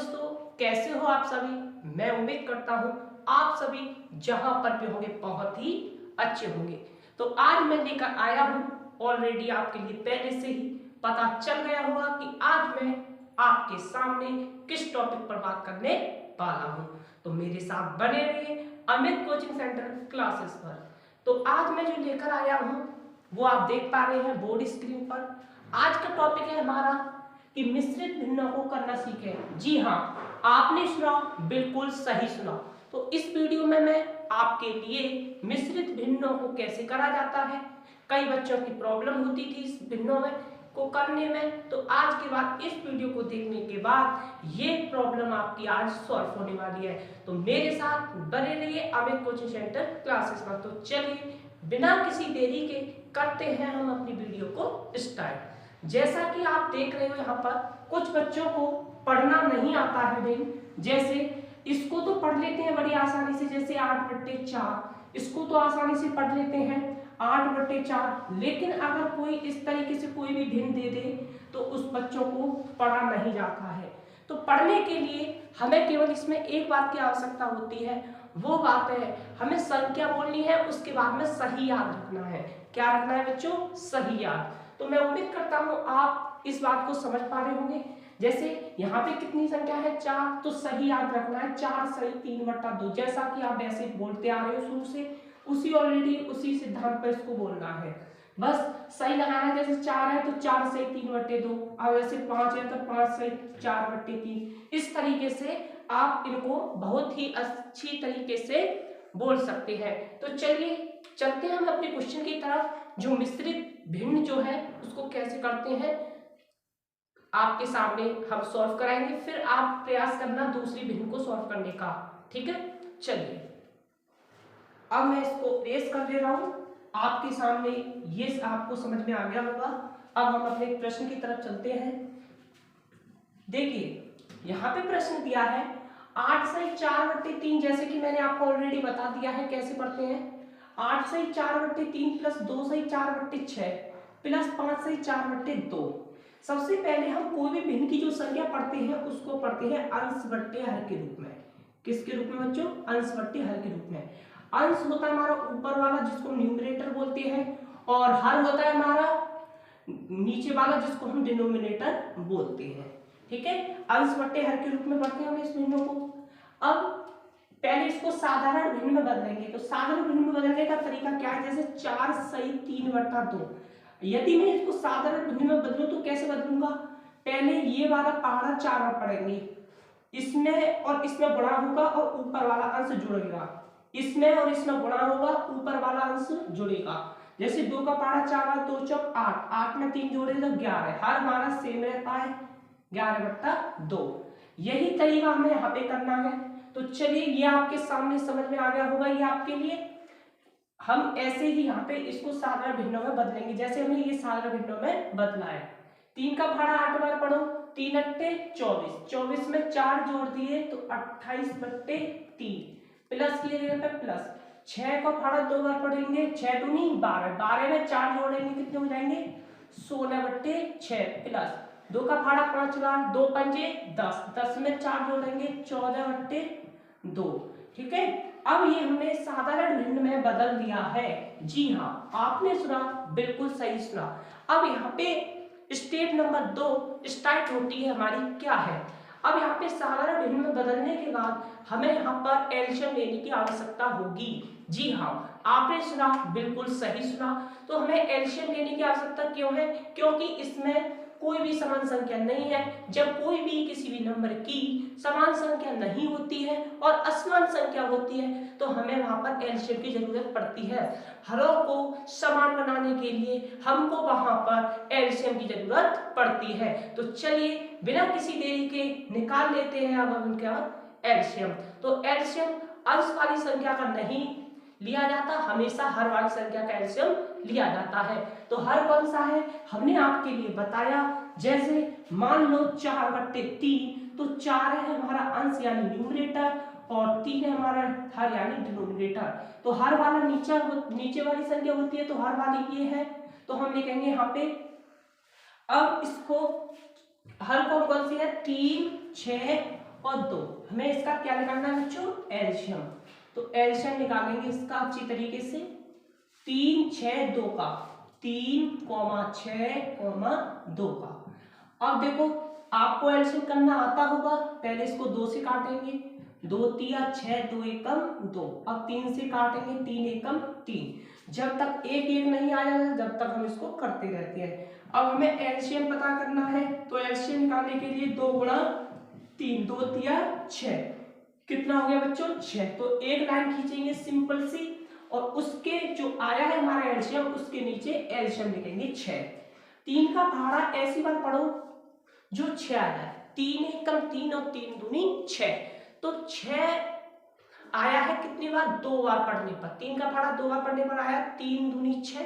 दोस्तों, कैसे हो आप सभी। मैं उम्मीद करता हूँ आप सभी जहां पर भी होंगे बहुत ही अच्छे होंगे। तो आज मैं लेकर आया हूँ, ऑलरेडी आपके लिए पहले से ही पता चल गया होगा कि आज मैं आपके सामने किस टॉपिक पर बात करने वाला हूँ। तो मेरे साथ बने रहिए अमित कोचिंग सेंटर क्लासेस पर। तो आज मैं जो लेकर आया हूँ वो आप देख पा रहे हैं बोर्ड स्क्रीन पर। आज का टॉपिक है हमारा कि मिश्रित भिन्नों को करना सीखें। जी हाँ, आपने सुना, बिल्कुल सही सुना। तो इस वीडियो में मैं आपके लिए मिश्रित भिन्नों को कैसे करा जाता है, कई बच्चों की प्रॉब्लम होती थी इस भिन्नों में को करने में, तो आज के बाद इस वीडियो को देखने के बाद ये प्रॉब्लम आपकी आज सॉल्व होने वाली है। तो मेरे साथ बने रहिए अमित कोचिंग सेंटर क्लासेस में। तो चलिए बिना किसी देरी के करते हैं हम अपनी वीडियो को स्टार्ट। जैसा कि आप देख रहे हो यहाँ पर कुछ बच्चों को पढ़ना नहीं आता है भाई। जैसे इसको तो पढ़ लेते हैं बड़ी आसानी से, जैसे 8/4 इसको तो आसानी से पढ़ लेते हैं 8/4। लेकिन अगर कोई इस तरीके से कोई भी भिन्न दे दे तो उस बच्चों को पढ़ा नहीं जाता है। तो पढ़ने के लिए हमें केवल इसमें एक बात की आवश्यकता होती है, वो बात है हमें संख्या बोलनी है, उसके बाद में सही याद रखना है। क्या रखना है बच्चों? सही याद। तो मैं उम्मीद करता हूँ आप इस बात को समझ पा रहे होंगे। जैसे यहाँ पे कितनी संख्या है? 4। तो सही याद रखना है 4 सही 3/2। जैसा कि आप ऐसे बोलते आ रहे हो शुरू से, उसी सिद्धांत पर इसको बोलना है। बस सही लगाना है। जैसे 4 है तो 4 सही 3/2। अब ऐसे 5 है तो 5 सही 4/3। इस तरीके से आप इनको बहुत ही अच्छी तरीके से बोल सकते हैं। तो चलिए चलते हैं हम अपने क्वेश्चन की तरफ। जो मिश्रित भिन्न जो है उसको कैसे करते हैं आपके सामने हम सॉल्व कराएंगे, फिर आप प्रयास करना दूसरी भिन्न को सॉल्व करने का। ठीक है, चलिए अब मैं इसको रेस कर दे रहा हूं आपके सामने। ये आपको समझ में आ गया होगा। अब हम अपने प्रश्न की तरफ चलते हैं। देखिए यहाँ पे प्रश्न दिया है 8 सही 4/3। जैसे कि मैंने आपको ऑलरेडी बता दिया है कैसे पढ़ते हैं। 8 सही 4/3 प्लस 2 सही 4/6 प्लस 5 सही 4/2। सबसे पहले हम कोई भी भिन्न की जो संख्या पढ़ते हैं उसको पढ़ते हैं अंश बट्टे हर के रूप में। किसके रूप में बच्चों? अंश बट्टे हर के रूप में। अंश होता है हमारा ऊपर वाला जिसको न्यूमरेटर बोलते हैं, और हर होता है हमारा नीचे वाला जिसको हम डिनोमिनेटर बोलते हैं। ठीक है, अंश बट्टे हर के रूप में पढ़ते हैं हम इस भिन्नों को। अब पहले इसको साधारण भिन्न में बदलेंगे। तो साधारण भिन्न में बदलने का तरीका क्या है? जैसे 4 सही 3/2। यदि मैं इसको साधारण भिन्न में बदलूं तो कैसे बदलूंगा? पहले ये वाला पहाड़ा 4 में पढ़ेंगे, इसमें और इसमें गुणा होगा और ऊपर वाला अंश जुड़ेगा। इसमें और इसमें गुणा होगा, ऊपर वाला अंश जुड़ेगा। जैसे 2 का पहाड़ा 4 2 चौक 8, 8 में 3 जोड़े तो 11। हर हमारा सेम रहता है 11/2। यही तरीका हमें यहाँ पे करना है। तो चलिए ये आपके सामने समझ में आ गया होगा। ये आपके लिए हम ऐसे ही यहाँ पे इसको साधारण भिन्नों में बदलेंगे, जैसे हमने ये साधारण भिन्नों में बदला है। 3 का पहाड़ा 8 बार पढ़ो, 3 अट्ठे 24, 24 में 4 जोड़ दिए तो 28/3 प्लस किए जगह पे प्लस। 6 का पहाड़ा 2 बार पढ़ेंगे, 6 दूनी 12, 12 में 4 जोड़ेंगे कितने हो जाएंगे? 16/6 प्लस 2 का पहाड़ा 5 बार, 2 पंजे 10, 10 में 4 जोड़ेंगे 14/2। ठीक है, अब ये हमने साधारण भिन्न में बदल दिया है। जी हाँ, आपने सुना, बिल्कुल सही सुना। अब यहाँ पे स्टेप नंबर 2 स्टार्ट होती है हमारी। क्या है? अब यहाँ पे साधारण भिन्न में बदलने के बाद हमें यहाँ पर एलसीएम लेने की आवश्यकता होगी। जी हाँ, आपने सुना, बिल्कुल सही सुना। तो हमें एलसीएम लेने की आवश्यकता क्यों है? क्योंकि इसमें कोई भी समान संख्या नहीं है। जब कोई भी किसी भी नंबर की समान संख्या नहीं होती है और असमान संख्या होती है तो हमें वहां पर एलसीएम की जरूरत पड़ती है। हरों को समान बनाने के लिए हमको वहां पर एलसीएम की जरूरत पड़ती है। तो चलिए बिना किसी देरी के निकाल लेते हैं अब हम क्या? एलसीएम। तो एलसीएम अंश वाली संख्या का नहीं लिया जाता, हमेशा हर वाली संख्या का एलसीएम लिया जाता है। तो हर कौन सा है हमने आपके लिए बताया। जैसे मान लो 4/3, तो 4 है हमारा अंश यानी न्यूमरेटर और 3 है हमारा हर यानी डिनोमिनेटर। तो हर वाला नीचे वाली संख्या होती है, तो हर वाली ये है, तो हम लिखेंगे यहाँ पे। अब इसको हर कौन सी है? 3, 6 और 2। हमें इसका क्या निकालना है बच्चों? एलसीएम। तो एलसीएम निकालेंगे इसका अच्छी तरीके से। 3 6 2 का 3, 6, 2 का। अब देखो आपको एलसीएम करना आता होगा, पहले इसको 2 से काटेंगे, 2 तिया 6, 2 एकम 2। अब 3 से काटेंगे, 3 एकम 3। जब तक एक एक नहीं आ जाता जब तक हम इसको करते रहते हैं। अब हमें एलसीएम पता करना है, तो एलसीएम निकालने के लिए 2 गुणा 3, 2 तिया 6, कितना हो गया बच्चों? 6। तो एक लाइन खींचेंगे सिंपल सी, और उसके जो आया है हमारा एलसीएम उसके नीचे एलसीएम लिखेंगे 6। 3 का पहाड़ा ऐसी बार पढ़ो जो 6 आ जाए। 3 एकम 3 और 3 दूनी 6। तो 6 आया है कितनी बार? 2 बार पढ़ने पर। 3 का पहाड़ा 2 बार पढ़ने पर आया, 3 दूनी 6,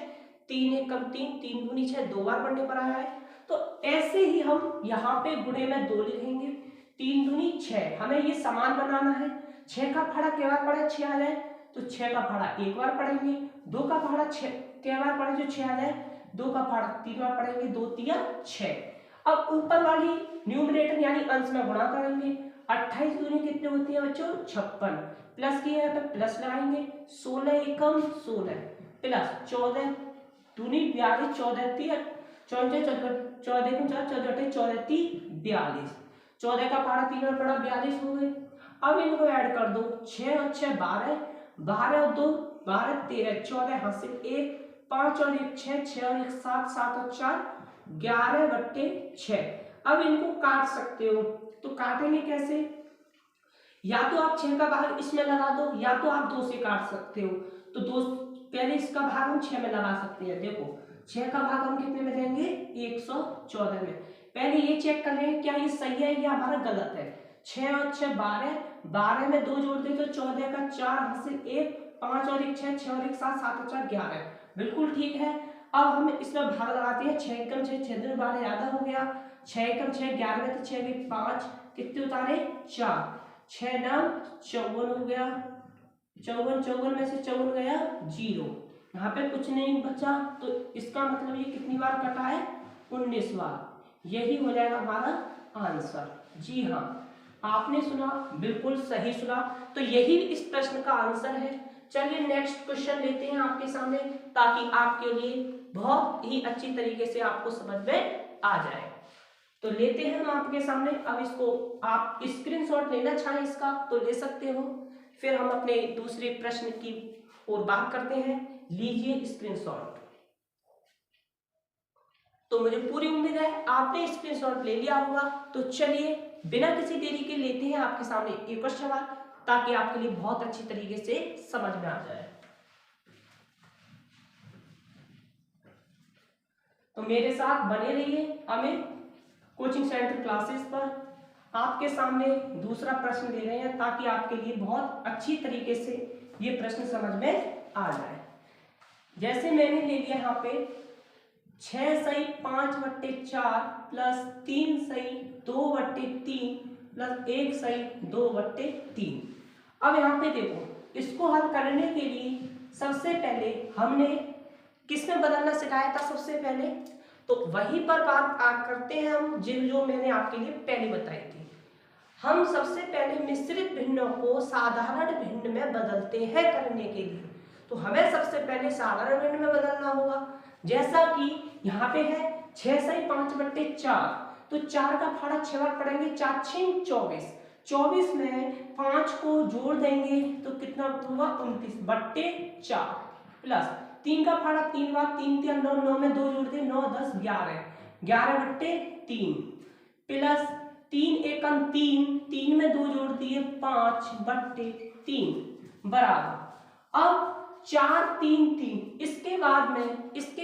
3 एकम 3, 3 दूनी 6, 2 बार पढ़ने पर आया है। तो ऐसे ही हम यहाँ पे गुणे में 2 लिखेंगे, 3 दूनी 6। हमें ये समान बनाना है। 6 का पहाड़ा क्या बार पढ़े 6 आ जाए, तो 6 का पहाड़ा 1 बार पढ़ेंगे। 2 का पहाड़ा 6 क्या बार पढ़े जो 6 आ जाए, 2 का पहाड़ा 3 बार पढ़ेंगे, 2 तिया 6। अब ऊपर वाली न्यूमरेटर यानी अंश में गुणा करेंगे। 28 दूनी कितने होती है बच्चों? 56। प्लस की है तो प्लस लगाएंगे, 16 एकम 16 प्लस 14 दूनी 42, 14 ती 14 14 14 14 ती 42। 14 का पहाड़ा 3 बार पड़ा 42 हो गए। अब इनको ऐड कर दो, 6 और 6 12, 12 और 2 12 13, 14 हासिल 1, 5 और 1 6, 6 और 1 7, 7 और 4 11/6। अब इनको काट सकते हो, तो काटेंगे कैसे? या तो आप 6 का भाग इसमें लगा दो, या तो आप 2 से काट सकते हो। तो 2 पहले इसका भाग हम 6 में लगा सकते हैं। देखो 6 का भाग हम कितने में देंगे? 114 में। पहले ये चेक कर लें क्या ये सही है या हमारा गलत है। 6 और 6 12, 12 में 2 जोड़ दे तो 14 का 4 हासिल 1, 5 और 1 6, 6 और 1 7, 7 और 4 11, बिल्कुल ठीक है। अब हम इसमें भाग लगाते हैं, 6 एकम 6, 6 दूनी 12 आधा हो गया, 6 एकम 6 11 में तो 6 के 5, कितने उतारे 4, 6 नाम 54 हो गया, 54 54 में से 54 गया 0, यहाँ पे कुछ नहीं बचा। तो इसका मतलब ये कितनी बार कटा है? 19 बार। यही हो जाएगा हमारा आंसर। जी हाँ, आपने सुना, बिल्कुल सही सुना। तो यही इस प्रश्न का आंसर है। चलिए नेक्स्ट क्वेश्चन लेते हैं आपके सामने, ताकि आपके लिए बहुत ही अच्छी तरीके से आपको समझ में आ जाए। तो लेते हैं हम आपके सामने। अब इसको आप स्क्रीनशॉट लेना चाहें इसका तो ले सकते हो, फिर हम अपने दूसरे प्रश्न की ओर बात करते हैं। लीजिए स्क्रीनशॉट। तो मुझे पूरी उम्मीद है आपने स्क्रीनशॉट ले लिया होगा। तो चलिए बिना किसी देरी के लेते हैं आपके सामने एक और सवाल, ताकि आपके लिए बहुत अच्छी तरीके से समझ में आ जाए। तो मेरे साथ बने रहिए अमित कोचिंग सेंटर क्लासेस पर। आपके सामने दूसरा प्रश्न दे रहे हैं, ताकि आपके लिए बहुत अच्छी तरीके से ये प्रश्न समझ में आ जाए। जैसे मैंने ले लिया यहाँ पे 6 सही 5/4 प्लस 3 सही 2/3 प्लस 1 सही 2/3। अब यहाँ पे देखो, इसको हल करने के लिए सबसे पहले हमने किसमें बदलना सिखाया था? सबसे पहले तो वहीं पर बात करते हैं हम जो मैंने आपके लिए पहले बताई थी। हम सबसे पहले मिश्रित भिन्नों को साधारण भिन्न में बदलते हैं करने के लिए। तो हमें सबसे पहले साधारण भिन्न में बदलना होगा। जैसा कि यहाँ पे है 6 सही 5/4, तो 4 का फाड़ा 6 बार पढ़ेंगे, 4 6 24, 24 में 5 को जोड़ देंगे तो कितना होगा? 29/4 प्लस 3 का फाड़ा 3 बार, 3 3 9, 9 में 2 जोड़ दे 9 10 11, 11/3 प्लस 3 एकम 3, 3 में 2 जोड़ दिए 5/3 बराबर। अब 4 3 3 इसके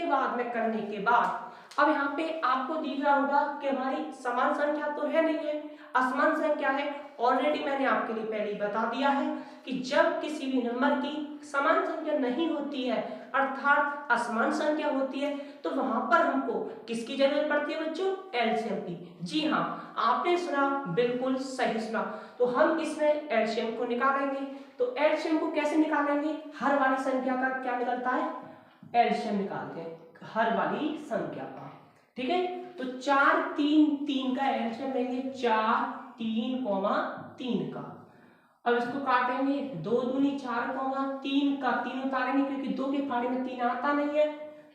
बाद में करने के बाद अब यहाँ पे आपको दिख रहा होगा कि हमारी समान संख्या तो है नहीं है, असमान संख्या है। ऑलरेडी मैंने आपके लिए पहले ही बता दिया है कि जब किसी भी नंबर की समान संख्या नहीं होती है, अर्थात असमान संख्या होती है, तो वहां पर हमको किसकी जरूरत पड़ती है बच्चों? एलसीएम की। जी हाँ, आपने सुना, बिल्कुल सही सुना। तो हम इसमें एलसीएम को निकालेंगे। तो एलसीएम को कैसे निकालेंगे? हर वाली संख्या का क्या निकलता है? एलसीएम निकालते हैं हर वाली संख्या का। ठीक है, तो 4 3 3 का एलसीएम लेंगे, 4 3 का। अब इसको काटेंगे, 2 दूनी 4 3 का 3 उतारेंगे क्योंकि 2 के फाड़े में 3 आता नहीं है,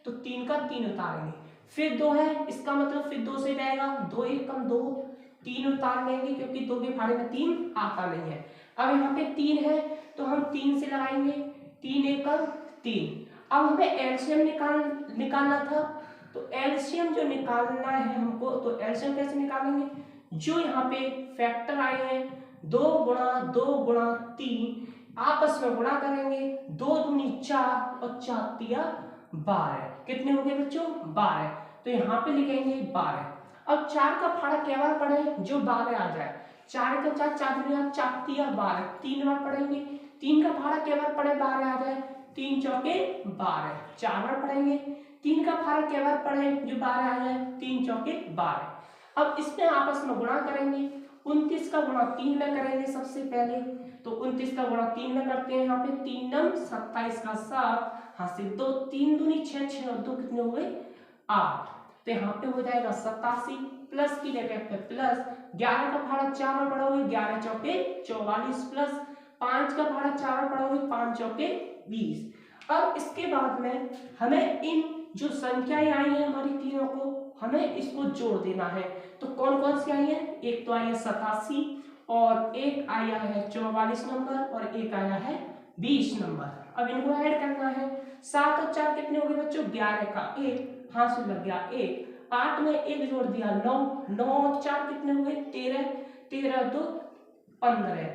तो 3 का 3 उतारेंगे। फिर 2 है, इसका मतलब फिर 2 से जाएगा, 2 1 कम 2, 3 उतार लेंगे क्योंकि 2 के फाड़े में 3 आता नहीं है। अब यहाँ पे 3 है तो हम 3 से लगाएंगे, 3 1 3। अब हमें एलसीएम निकालना था, तो एलसीएम जो निकालना है हमको, तो एलसीएम कैसे निकालेंगे, जो यहाँ पे फैक्टर आए हैं 2 गुणा 2 गुणा 3 आपस में गुणा करेंगे, 2 दूनी 4 और 4 तिया 12। कितने हो गए बच्चों, 12। तो यहाँ पे लिखेंगे 12। अब 4 का फाड़ा क्या बार पढ़े, जो 12 आ जाए, 4 का 4 4 दुनिया 4 तिया 12, 3 बार पढ़ेंगे। 3 का फाड़ा क्या बार पढ़े, 12 आ जाए, 3 चौके 12, 4 बार पढ़ेंगे। 3 का फाड़ा क्या बार पढ़े, जो 12 आ जाए, 3 चौके 12। अब इसमें आपस में गुणा करेंगे, 29 का गुणा 3 में करेंगे सबसे पहले, तो 29 का गुणा 3 में करते हैं। यहाँ पे 3 नम 27 का 7, हाँ से 2, 3 दूनी 6, 6 और 2 कितने हो गए 8, तो यहाँ पे हो जाएगा 87 प्लस की जगह पे प्लस, 11 का फाड़ा 4 में पढ़ोगे 11 चौके 44 प्लस 5 का फाड़ा 4 में पढ़ोगे 5 चौके 20। अब इसके बाद में हमें इन जो संख्याएं आई हैं हमारी तीनों को, हमें इसको जोड़ देना है। तो कौन कौन सी आई है, एक तो आई है 87 और एक आया है 44 नंबर और एक आया है 20 नंबर। अब इनको ऐड करना है, 7 और 4 कितने हो गए बच्चों, 11 का 1, हाथ से लग गया 1, 8 में 1 जोड़ दिया 9, 9 और 4 कितने हुए 13, 13 2 15,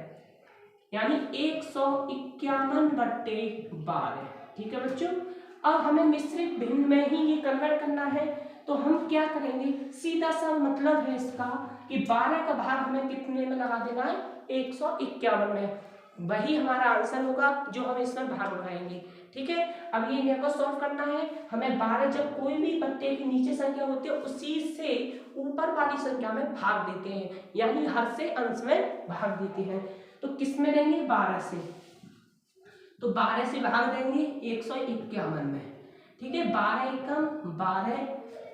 यानी 151/12। ठीक है बच्चों। अब हमें मिश्रित भिन्न में ही ये कन्वर्ट करना है, तो हम क्या करेंगे, सीधा सा मतलब है इसका कि 12 का भाग हमें कितने में लगा देना है, 151 में। वही हमारा आंसर होगा जो हम इसमें भाग लगाएंगे। ठीक है, अब ये इनको सॉल्व करना है हमें। 12 जब कोई भी पत्ते की नीचे संख्या होती है उसी से ऊपर वाली संख्या में भाग देते हैं, यानी हर से अंश में भाग देते हैं। तो किस में देंगे, 12 से, तो 12 से भाग देंगे 151 में। ठीक है, 12 एकम 12,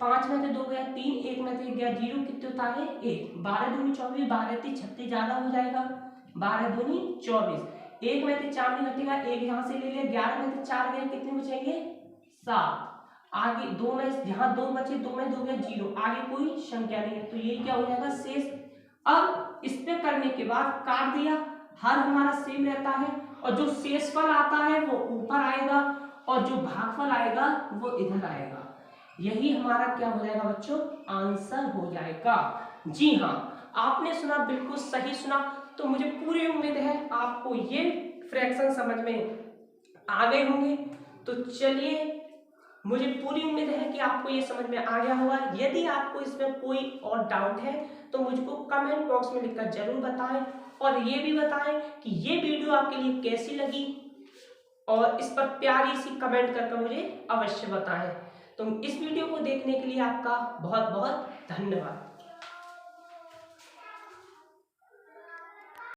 5 में से 2 गया 3, 1 में से गया 0, कितने उतारे 1, 12 दूनी 24, 12 3 36 ज्यादा हो जाएगा, 12 दूनी 24, 1 में से 4 नहीं घटेगा, 1 यहाँ से ले लिया, 11 में से 4 गए, कितने बचेंगे 7, आगे 2 में यहाँ 2 बचे, 2 में 2 गया 0, आगे कोई संख्या नहीं है, तो ये क्या हो जाएगा शेष। अब इस पे करने के बाद काट दिया, हर हमारा सेम रहता है और जो शेषफल आता है वो ऊपर आएगा और जो भागफल आएगा वो इधर आएगा। यही हमारा क्या हो जाएगा बच्चों, आंसर हो जाएगा। जी हाँ, आपने सुना, बिल्कुल सही सुना। तो मुझे पूरी उम्मीद है आपको ये फ्रैक्शन समझ में आ गए होंगे। तो चलिए, मुझे पूरी उम्मीद है कि आपको ये समझ में आ गया होगा। यदि आपको इसमें कोई और डाउट है तो मुझको कमेंट बॉक्स में लिखकर जरूर बताएं और ये भी बताएं कि ये वीडियो आपके लिए कैसी लगी, और इस पर प्यारी सी कमेंट करके मुझे अवश्य बताएं। तो इस वीडियो को देखने के लिए आपका बहुत बहुत धन्यवाद।